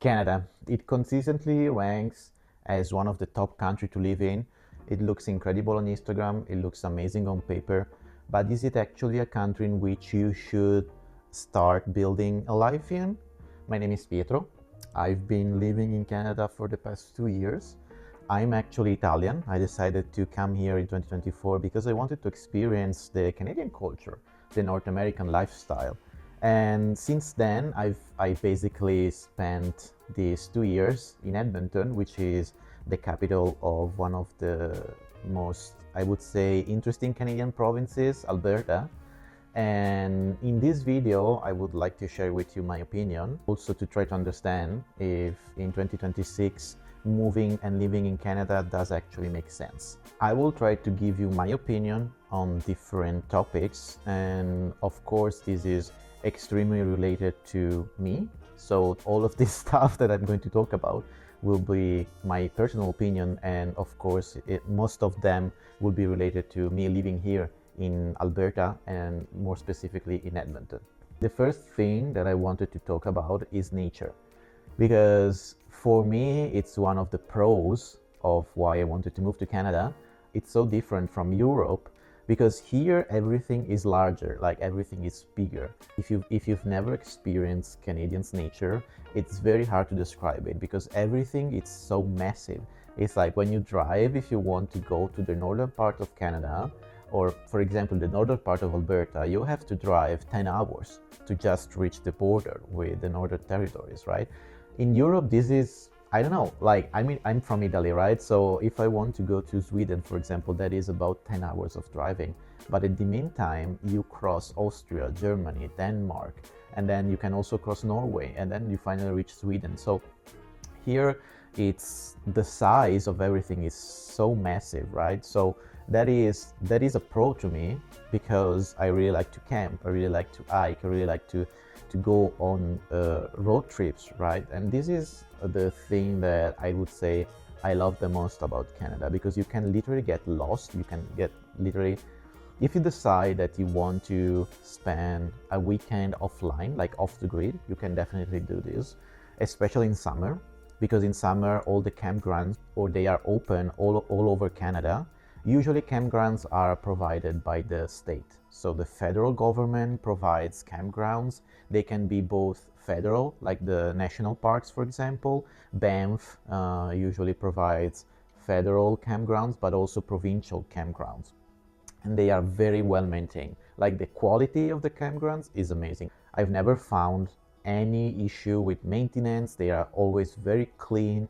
Canada. It consistently ranks as one of the top countries to live in. It looks incredible on Instagram, it looks amazing on paper, but is it actually a country in which you should start building a life in? My name is Pietro. I've been living in Canada for the past 2 years. I'm actually Italian. I decided to come here in 2024 because I wanted to experience the Canadian culture, the North American lifestyle. And since then, I basically spent these 2 years in Edmonton, which is the capital of one of the most, I would say, interesting Canadian provinces, Alberta. And in this video, I would like to share with you my opinion, also to try to understand if in 2026, moving and living in Canada does actually make sense. I will try to give you my opinion on different topics, and of course, this is extremely related to me. So all of this stuff that I'm going to talk about will be my personal opinion, and of course, most of them will be related to me living here in Alberta and more specifically in Edmonton. The first thing that I wanted to talk about is nature, because for me it's one of the pros of why I wanted to move to Canada. It's so different from Europe because here everything is larger, like everything is bigger. If you've never experienced Canadian's nature, it's very hard to describe it because everything is so massive. It's like when you drive, if you want to go to the northern part of Canada, or for example the northern part of Alberta, you have to drive 10 hours to just reach the border with the northern territories, right? In Europe, this is, I don't know, like, I mean, I'm from Italy, right? So if I want to go to Sweden, for example, that is about 10 hours of driving. But in the meantime, you cross Austria, Germany, Denmark, and then you can also cross Norway, and then you finally reach Sweden. So here, it's the size of everything is so massive, right? So that is a pro to me because I really like to camp, I really like to hike, I really like to go on road trips, right? And this is the thing that I would say I love the most about Canada, because you can literally get lost. You can get literally, if you decide that you want to spend a weekend offline, like off the grid, you can definitely do this, especially in summer, because in summer all the campgrounds, or they are open all over Canada. Usually campgrounds are provided by the state. So the federal government provides campgrounds. They can be both federal, like the national parks, for example. Banff usually provides federal campgrounds, but also provincial campgrounds. And they are very well maintained. Like the quality of the campgrounds is amazing. I've never found any issue with maintenance. They are always very clean.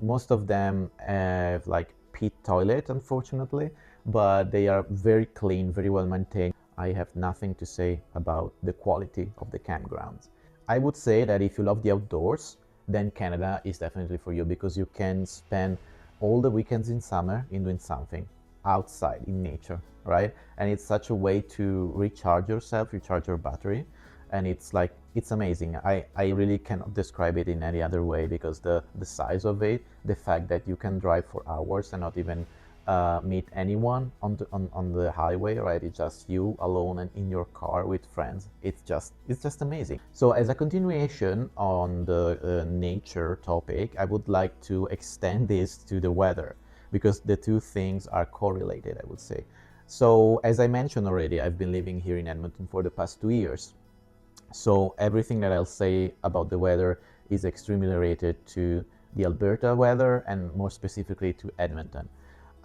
Most of them have like pit toilet, unfortunately, but they are very clean, very well maintained. I have nothing to say about the quality of the campgrounds. I would say that if you love the outdoors, then Canada is definitely for you, because you can spend all the weekends in summer in doing something outside in nature, right? And it's such a way to recharge yourself, recharge your battery, and it's like, it's amazing. I really cannot describe it in any other way, because the size of it, the fact that you can drive for hours and not even meet anyone on the highway, right? It's just you alone and in your car with friends. It's just amazing. So as a continuation on the nature topic, I would like to extend this to the weather, because the two things are correlated, I would say. So as I mentioned already, I've been living here in Edmonton for the past 2 years. So everything that I'll say about the weather is extremely related to the Alberta weather, and more specifically to Edmonton.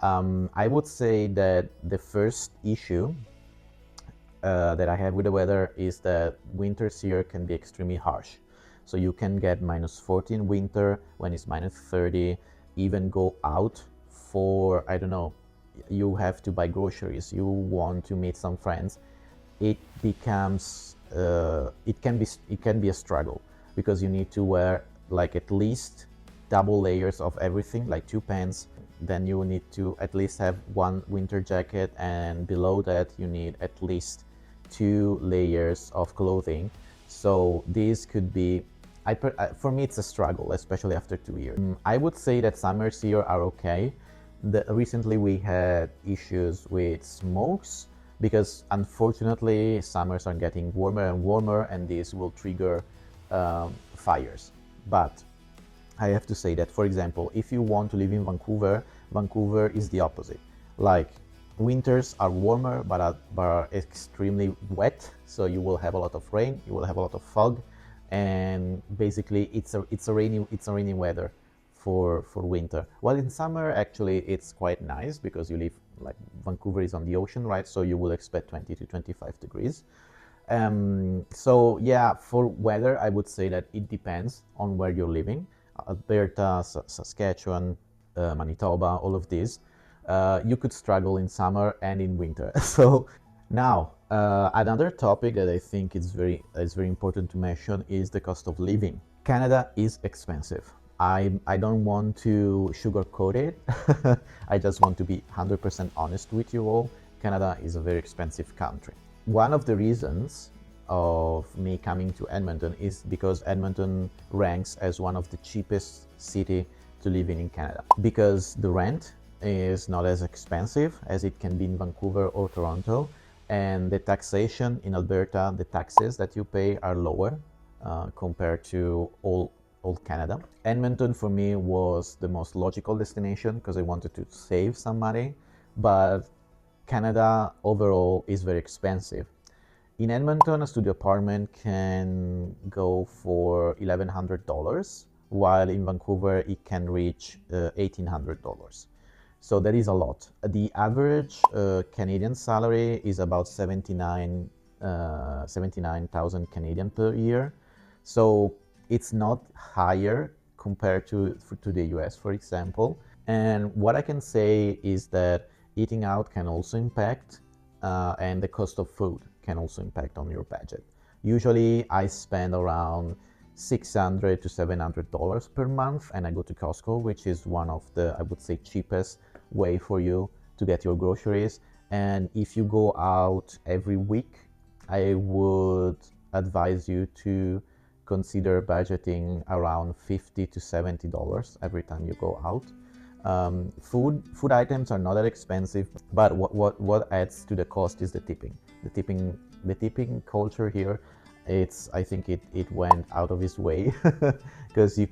I would say that the first issue that I have with the weather is that winters here can be extremely harsh. So you can get -40 winter when it's -30, even go out for, I don't know, you have to buy groceries, you want to meet some friends. It becomes it can be a struggle, because you need to wear like at least double layers of everything, like 2 pants. Then you need to at least have one winter jacket, and below that you need at least 2 layers of clothing. So this could be, for me it's a struggle, especially after 2 years. I would say that summers here are okay. Recently we had issues with smokes, because unfortunately summers are getting warmer and warmer, and this will trigger fires. But I have to say that, for example, if you want to live in Vancouver, Vancouver is the opposite. Like, winters are warmer but are extremely wet, so you will have a lot of rain, you will have a lot of fog, and basically it's a rainy weather for winter. While in summer, actually, it's quite nice because you live, like, Vancouver is on the ocean, right? So you will expect 20 to 25 degrees. So yeah, for weather, I would say that it depends on where you're living. Alberta, Saskatchewan, Manitoba, all of these. You could struggle in summer and in winter. So now, another topic that I think is very important to mention is the cost of living. Canada is expensive. I don't want to sugarcoat it. I just want to be 100% honest with you all. Canada is a very expensive country. One of the reasons of me coming to Edmonton is because Edmonton ranks as one of the cheapest city to live in Canada, because the rent is not as expensive as it can be in Vancouver or Toronto, and the taxation in Alberta, the taxes that you pay are lower compared to all Canada. Edmonton for me was the most logical destination because I wanted to save some money, but Canada overall is very expensive. In Edmonton, a studio apartment can go for $1,100, while in Vancouver it can reach $1,800. So that is a lot. The average Canadian salary is about 79,000 Canadian per year. So it's not higher compared to the US, for example. And what I can say is that eating out can also impact, and the cost of food can also impact on your budget. Usually I spend around $600 to $700 per month, and I go to Costco, which is one of the, I would say, cheapest way for you to get your groceries. And if you go out every week, I would advise you to consider budgeting around $50 to $70 every time you go out. Food items are not that expensive, but what adds to the cost is the tipping. The tipping culture here, I think it went out of its way because you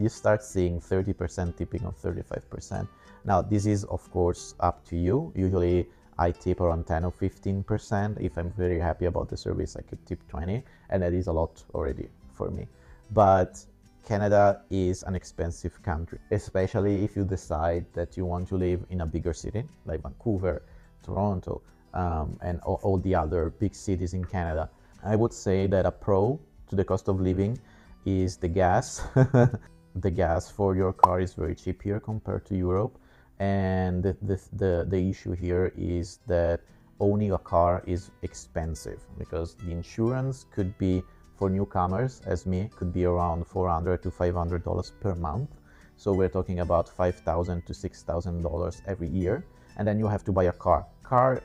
start seeing 30% tipping or 35%. Now this is of course up to you. Usually I tip around 10 or 15%. If I'm very happy about the service, I could tip 20, and that is a lot already for me. But Canada is an expensive country, especially if you decide that you want to live in a bigger city like Vancouver, Toronto, and all the other big cities in Canada. I would say that a pro to the cost of living is the gas. The gas for your car is very cheap here compared to Europe, and the issue here is that owning a car is expensive because the insurance could be, for newcomers as me, could be around $400 to $500 per month. So we're talking about $5,000 to $6,000 every year, and then you have to buy a car.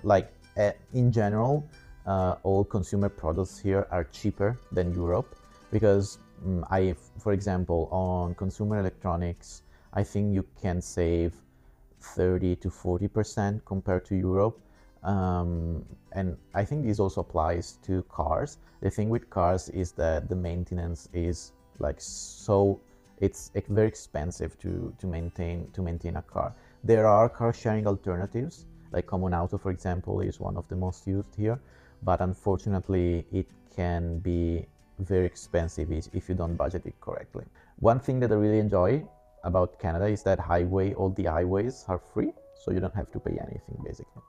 Like in general, all consumer products here are cheaper than Europe because for example, on consumer electronics, I think you can save 30 to 40% compared to Europe. And I think this also applies to cars. The thing with cars is that the maintenance is it's very expensive to maintain a car. There are car sharing alternatives, like Common Auto, for example, is one of the most used here, but unfortunately it can be very expensive if you don't budget it correctly. One thing that I really enjoy about Canada is that all the highways are free, so you don't have to pay anything basically.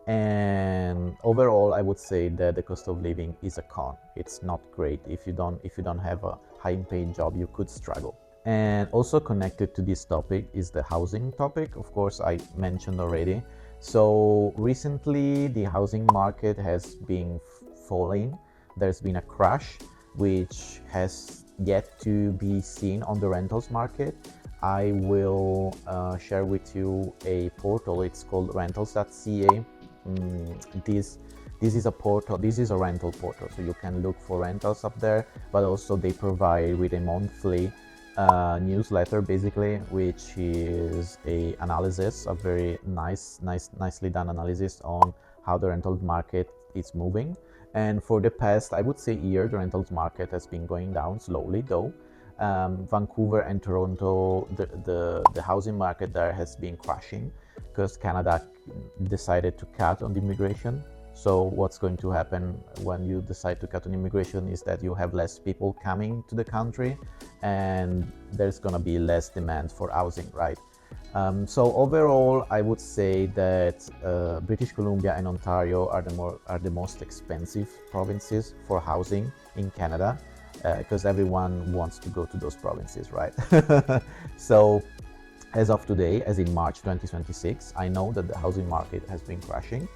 And overall, I would say that the cost of living is a con. It's not great. If you don't have a high-paying job, you could struggle. And also connected to this topic is the housing topic. Of course, I mentioned already. So recently, the housing market has been falling. There's been a crash, which has yet to be seen on the rentals market. I will share with you a portal. It's called rentals.ca. This is a portal. This is a rental portal, so you can look for rentals up there. But also they provide with a monthly newsletter, basically, which is a very nicely done analysis on how the rental market is moving. And for the past, I would say, year, the rentals market has been going down slowly, though. Vancouver and Toronto, the housing market there has been crashing because Canada decided to cut on the immigration. So what's going to happen when you decide to cut on immigration is that you have less people coming to the country, and there's going to be less demand for housing, right? So overall, I would say that British Columbia and Ontario are the most expensive provinces for housing in Canada, because everyone wants to go to those provinces, right? So as of today, as in March 2026, I know that the housing market has been crashing,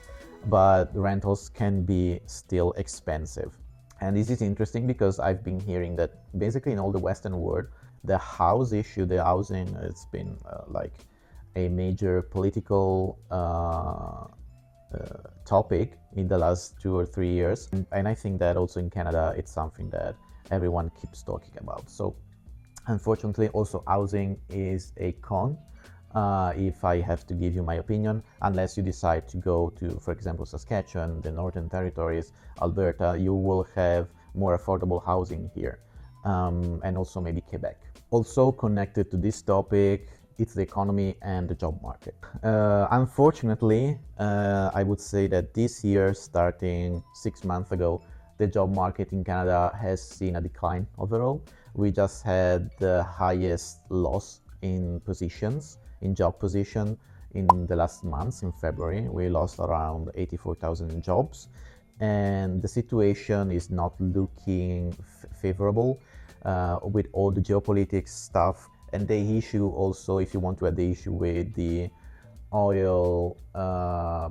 but rentals can be still expensive. And this is interesting because I've been hearing that basically in all the Western world, the house issue, the housing, it's been like a major political topic in the last 2 or 3 years. And I think that also in Canada, it's something that everyone keeps talking about. So unfortunately, also housing is a con. If I have to give you my opinion, unless you decide to go to, for example, Saskatchewan, the Northern Territories, Alberta, you will have more affordable housing here, and also maybe Quebec. Also connected to this topic, it's the economy and the job market. Unfortunately, I would say that this year, starting 6 months ago, the job market in Canada has seen a decline overall. We just had the highest loss in positions, in job position, in the last months. In February, we lost around 84,000 jobs, and the situation is not looking favorable with all the geopolitics stuff. And the issue also, if you want to add the issue with the oil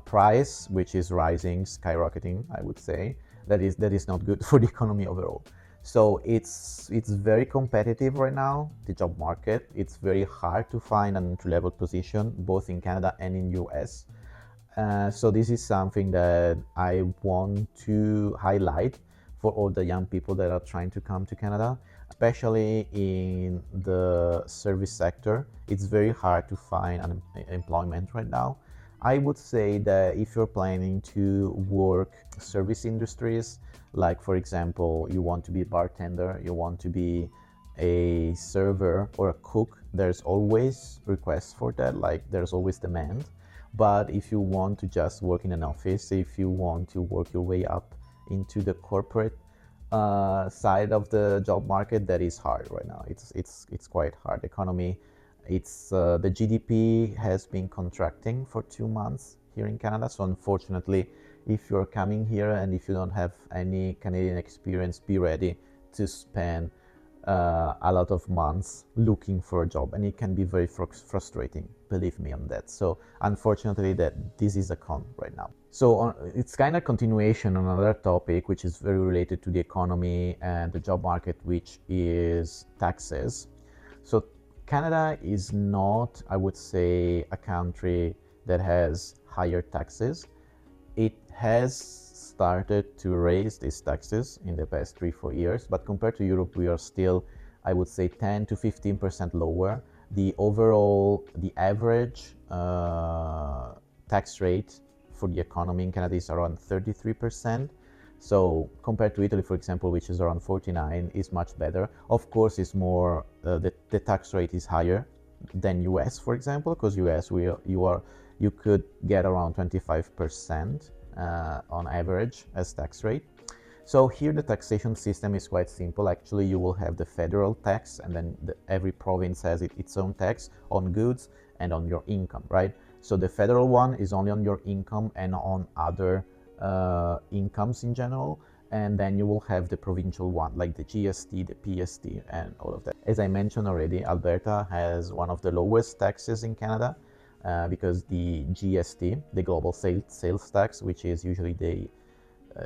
price, which is rising, skyrocketing, I would say, that is not good for the economy overall. So it's very competitive right now, the job market. It's very hard to find an entry-level position, both in Canada and in US. So this is something that I want to highlight for all the young people that are trying to come to Canada, especially in the service sector. It's very hard to find an employment right now. I would say that if you're planning to work service industries, like for example, you want to be a bartender, you want to be a server or a cook, there's always requests for that, like there's always demand. But if you want to just work in an office, if you want to work your way up into the corporate side of the job market, that is hard right now. It's quite hard. Economy, it's the GDP has been contracting for 2 months here in Canada. So unfortunately, if you're coming here and if you don't have any Canadian experience, be ready to spend a lot of months looking for a job, and it can be very frustrating, believe me on that. So unfortunately, that this is a con right now. So it's kind of continuation on another topic which is very related to the economy and the job market, which is taxes. So Canada is not, I would say, a country that has higher taxes. It has started to raise these taxes in the past 3-4 years, but compared to Europe, we are still, I would say, 10 to 15% lower. The average tax rate for the economy in Canada is around 33%. So compared to Italy, for example, which is around 49, is much better. Of course, it's more the tax rate is higher than US, for example, because US you could get around 25% on average as tax rate. So here the taxation system is quite simple. Actually, you will have the federal tax, and then every province has its own tax on goods and on your income, right? So the federal one is only on your income and on other incomes in general. And then you will have the provincial one, like the GST, the PST, and all of that. As I mentioned already, Alberta has one of the lowest taxes in Canada, because the GST, the global sales tax, which is usually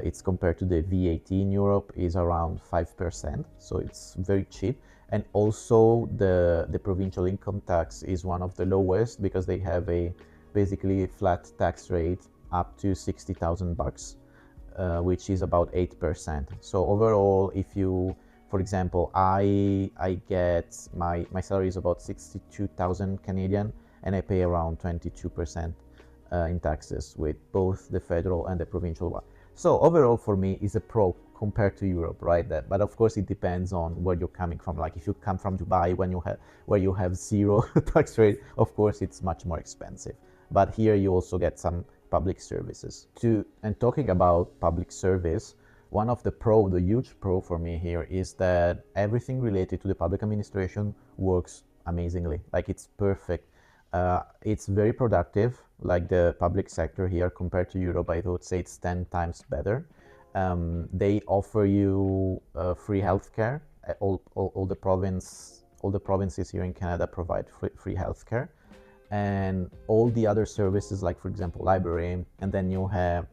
it's compared to the VAT in Europe, is around 5%, so it's very cheap. And also the provincial income tax is one of the lowest, because they have a basically flat tax rate up to $60,000, which is about 8%. So overall, if you, for example, I get my salary is about 62,000 Canadian, and I pay around 22% in taxes with both the federal and the provincial one. So overall, for me, is a pro compared to Europe, right? But of course it depends on where you're coming from. Like if you come from Dubai, where you have zero tax rate, of course it's much more expensive. But here you also get some public services. And talking about public service, one of the huge pro for me here is that everything related to the public administration works amazingly. Like it's perfect. It's very productive, like the public sector here compared to Europe. I would say it's 10 times better. They offer you free healthcare. All the provinces here in Canada provide free healthcare, and all the other services, like for example library. And then you have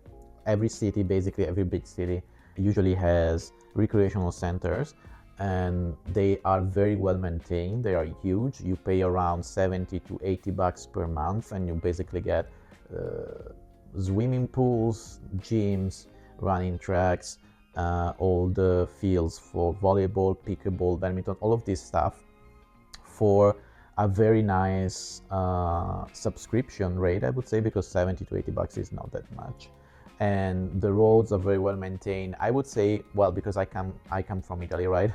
basically every big city usually has recreational centers, and they are very well maintained. They are huge. You pay around 70 to 80 bucks per month, and you basically get swimming pools, gyms, running tracks, all the fields for volleyball, pickleball, badminton, all of this stuff for a very nice subscription rate, I would say, because 70 to 80 bucks is not that much. And the roads are very well maintained. I would say, well, because I come from Italy, right?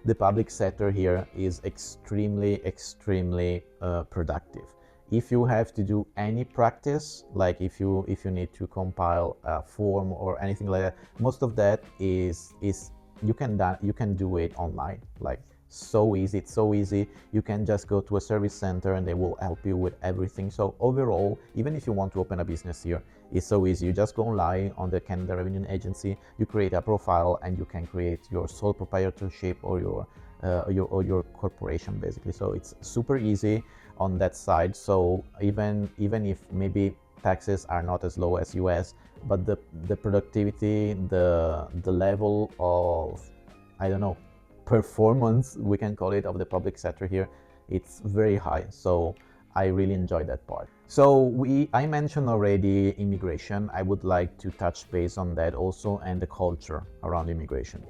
The public sector here is extremely productive. If you have to do any practice, like if you need to compile a form or anything like that, most of that is you can do it online. Like so easy. It's so easy. You can just go to a service center and they will help you with everything. So overall, even if you want to open a business here, it's so easy. You just go online on the Canada Revenue Agency, you create a profile, and you can create your sole proprietorship or your corporation basically. So it's super easy on that side. So even if maybe taxes are not as low as US, but the productivity, the level of, I don't know, performance, we can call it, of the public sector here, it's very high. So I really enjoy that part. So I mentioned already immigration. I would like to touch base on that also, and the culture around immigration.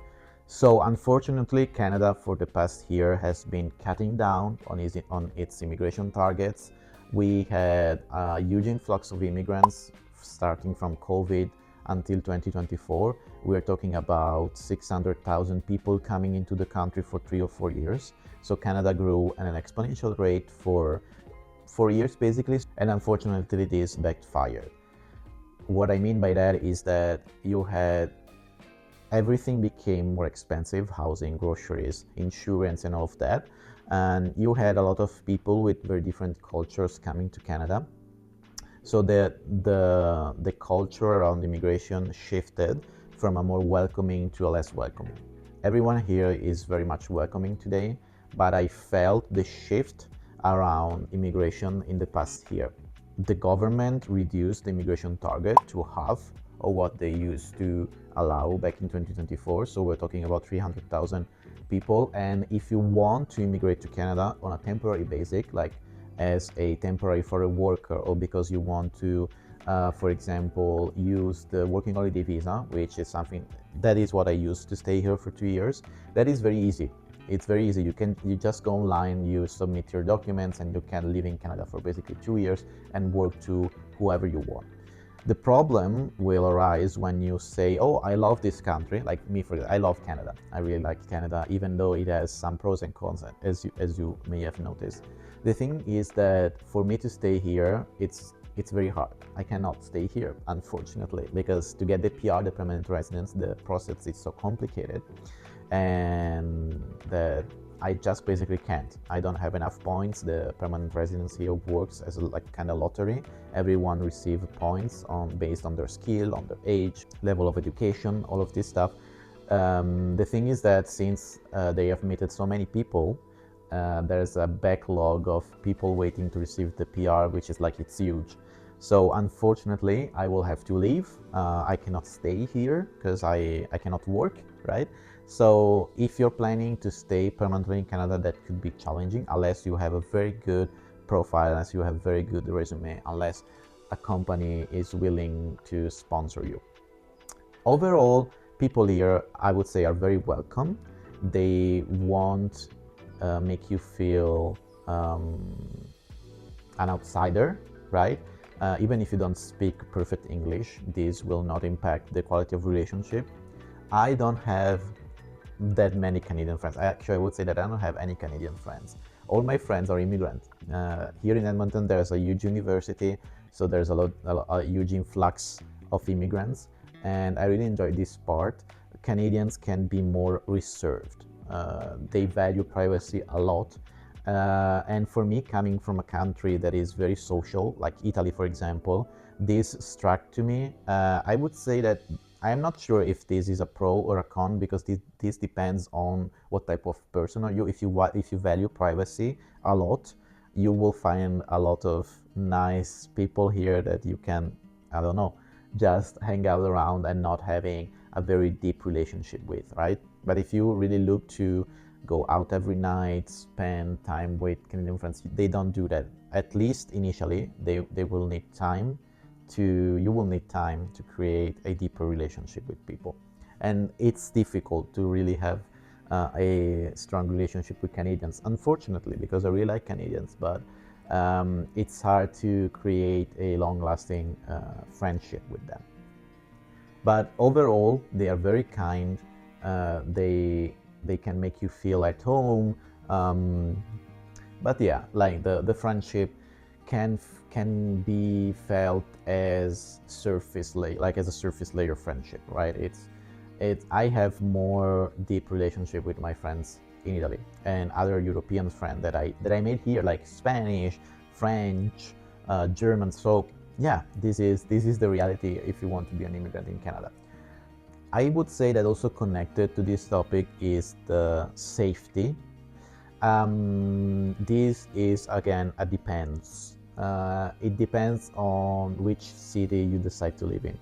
So unfortunately, Canada for the past year has been cutting down on its immigration targets. We had a huge influx of immigrants starting from COVID until 2024. We're talking about 600,000 people coming into the country for 3 or 4 years. So Canada grew at an exponential rate for 4 years basically, and unfortunately this backfired. What I mean by that is that everything became more expensive: housing, groceries, insurance, and all of that. And you had a lot of people with very different cultures coming to Canada. So the culture around immigration shifted from a more welcoming to a less welcoming. Everyone here is very much welcoming today, but I felt the shift around immigration in the past year. The government reduced the immigration target to half of what they used to allow back in 2024. So we're talking about 300,000 people. And if you want to immigrate to Canada on a temporary basis, like as a temporary foreign worker, or because you want to, for example, use the working holiday visa, which is something that is what I used to stay here for 2 years, that is very easy. It's very easy. You just go online, you submit your documents, and you can live in Canada for basically 2 years and work to whoever you want. The problem will arise when you say, oh, I love this country. Like me, for example, I love Canada. I really like Canada, even though it has some pros and cons, as you may have noticed. The thing is that for me to stay here, it's very hard. I cannot stay here, unfortunately, because to get the PR, the permanent residence, the process is so complicated, and that I just basically can't. I don't have enough points. The permanent residence here works as a kind of lottery. Everyone receives points based on their skill, on their age, level of education, all of this stuff. The thing is that since they have admitted so many people, there's a backlog of people waiting to receive the PR, which is it's huge. So unfortunately, I will have to leave. I cannot stay here because I cannot work, right? So if you're planning to stay permanently in Canada, that could be challenging unless you have a very good profile, unless you have a very good resume, unless a company is willing to sponsor you. Overall, people here, I would say, are very welcome. They won't make you feel an outsider, right? Even if you don't speak perfect English, this will not impact the quality of relationship. I don't have that many Canadian friends. Actually, I would say that I don't have any Canadian friends. All my friends are immigrants. Here in Edmonton, there's a huge university, so there's a huge influx of immigrants, and I really enjoy this part. Canadians can be more reserved. They value privacy a lot. And for me, coming from a country that is very social, like Italy, for example, this struck to me. I would say that I am not sure if this is a pro or a con, because this depends on what type of person are you. If you value privacy a lot, you will find a lot of nice people here that you can, I don't know, just hang out around and not having a very deep relationship with, right? But if you really look to go out every night, spend time with Canadian friends, they don't do that. At least initially, they will need time you will need time to create a deeper relationship with people. And it's difficult to really have a strong relationship with Canadians, unfortunately, because I really like Canadians, but it's hard to create a long-lasting friendship with them. But overall, they are very kind. They can make you feel at home. But yeah, like the friendship can be felt as surface layer, like as a surface layer friendship, right? It's I have more deep relationship with my friends in Italy and other European friends that I made here, like Spanish, French, German. So yeah, this is the reality if you want to be an immigrant in Canada. I would say that also connected to this topic is the safety. This is again a depends. It depends on which city you decide to live in.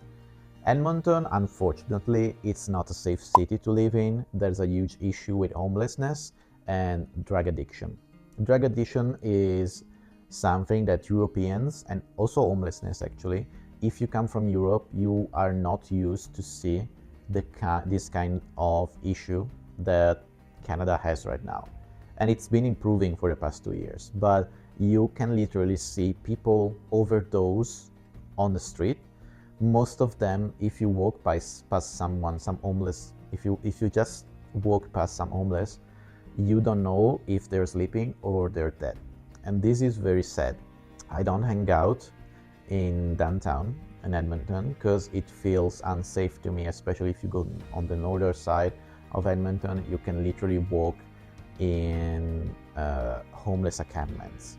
Edmonton, unfortunately, it's not a safe city to live in. There's a huge issue with homelessness and drug addiction. Drug addiction is something that Europeans, and also homelessness actually, if you come from Europe, you are not used to see this kind of issue that Canada has right now. And it's been improving for the past 2 years, but you can literally see people overdose on the street. Most of them, if you walk past someone, some homeless, if you just walk past some homeless, you don't know if they're sleeping or they're dead. And this is very sad. I don't hang out in downtown in Edmonton because it feels unsafe to me, especially if you go on the northern side of Edmonton. You can literally walk in homeless encampments.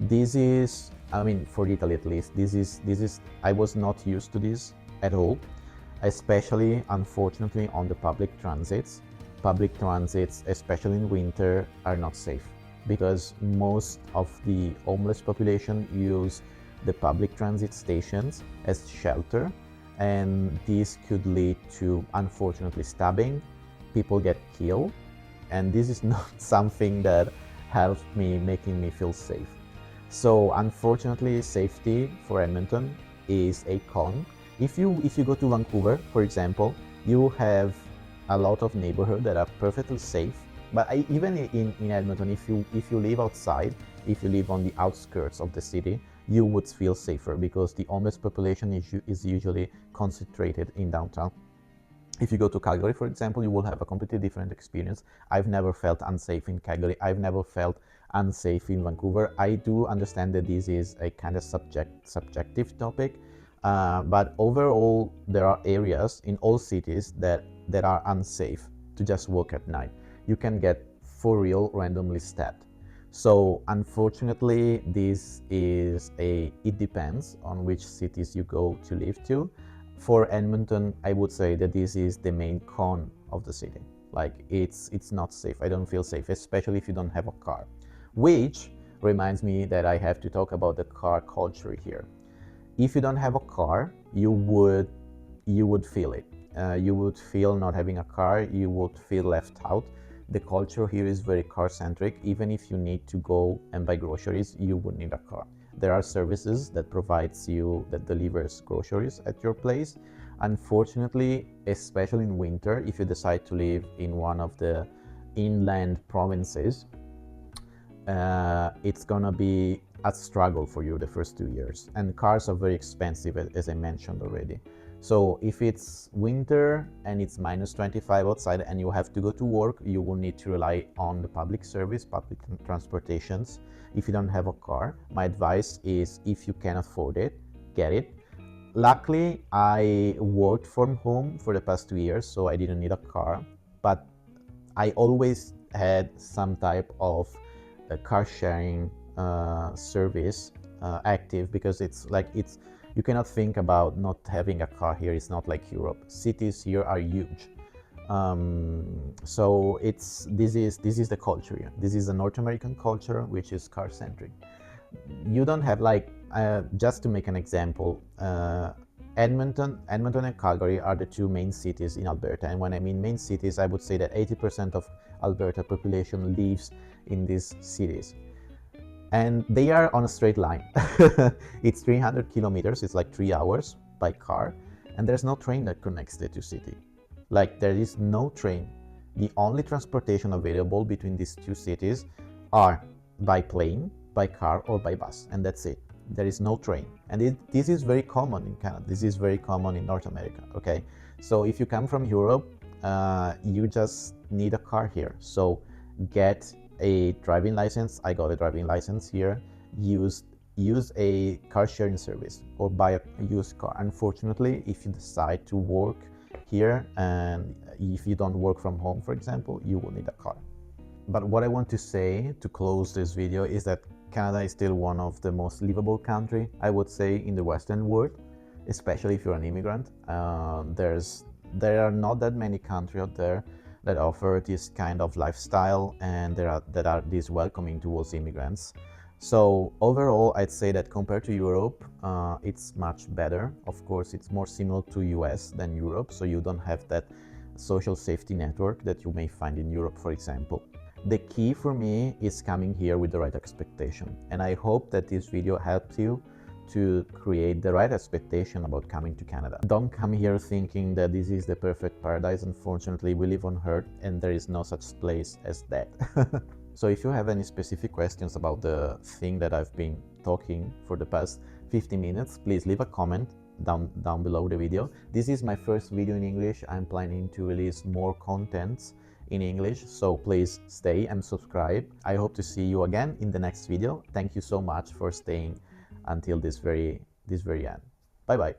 This is, I mean, for Italy at least, this is I was not used to this at all, especially unfortunately on the public transits. Public transits, especially in winter, are not safe because most of the homeless population use the public transit stations as shelter, and this could lead to, unfortunately, stabbing. People get killed, and this is not something that helped me, making me feel safe. So unfortunately, safety for Edmonton is a con. If you go to Vancouver, for example, you have a lot of neighborhoods that are perfectly safe. But even in Edmonton, if you live outside, if you live on the outskirts of the city, you would feel safer because the homeless population is usually concentrated in downtown. If you go to Calgary, for example, you will have a completely different experience. I've never felt unsafe in Calgary. I've never felt unsafe in Vancouver. I do understand that this is a kind of subjective topic, but overall, there are areas in all cities that are unsafe to just walk at night. You can get for real randomly stabbed. So unfortunately, it depends on which cities you go to live to. For Edmonton, I would say that this is the main con of the city. Like it's not safe. I don't feel safe, especially if you don't have a car. Which reminds me that I have to talk about the car culture here. If you don't have a car, you would feel it. You would feel not having a car. You would feel left out. The culture here is very car-centric. Even if you need to go and buy groceries, you would need a car. There are services that delivers groceries at your place. Unfortunately, especially in winter, if you decide to live in one of the inland provinces, it's gonna be a struggle for you the first 2 years. And cars are very expensive, as I mentioned already. So if it's winter and it's minus 25 outside and you have to go to work, you will need to rely on the public service, public transportations. If you don't have a car, my advice is, if you can afford it, get it. Luckily, I worked from home for the past 2 years, so I didn't need a car, but I always had some type of car sharing service active, because you cannot think about not having a car here. It's not like Europe. Cities here are huge. So this is the culture here. This is a North American culture, which is car centric. You don't have just to make an example, Edmonton and Calgary are the two main cities in Alberta. And when I mean main cities, I would say that 80% of Alberta population lives in these cities. And they are on a straight line. It's 300 kilometers, it's like 3 hours by car, and there's no train that connects the two cities. Like, there is no train. The only transportation available between these two cities are by plane, by car, or by bus, and that's it. There is no train. And this is very common in Canada. This is very common in North America, okay? So if you come from Europe, you just need a car here. So get a driving license. I got a driving license here. Use a car sharing service or buy a used car. Unfortunately, if you decide to work here and if you don't work from home, for example, you will need a car. But what I want to say to close this video is that Canada is still one of the most livable country, I would say, in the Western world, especially if you're an immigrant. There are not that many countries out there that offer this kind of lifestyle and that are this welcoming towards immigrants. So overall, I'd say that compared to Europe, it's much better. Of course, it's more similar to US than Europe, so you don't have that social safety network that you may find in Europe, for example. The key for me is coming here with the right expectation, and I hope that this video helps you to create the right expectation about coming to Canada. Don't come here thinking that this is the perfect paradise. Unfortunately, we live on Earth and there is no such place as that. So if you have any specific questions about the thing that I've been talking for the past 50 minutes, please leave a comment down below the video. This is my first video in English. I'm planning to release more contents in English, so please stay and subscribe. I hope to see you again in the next video. Thank you so much for staying until this very end. Bye bye.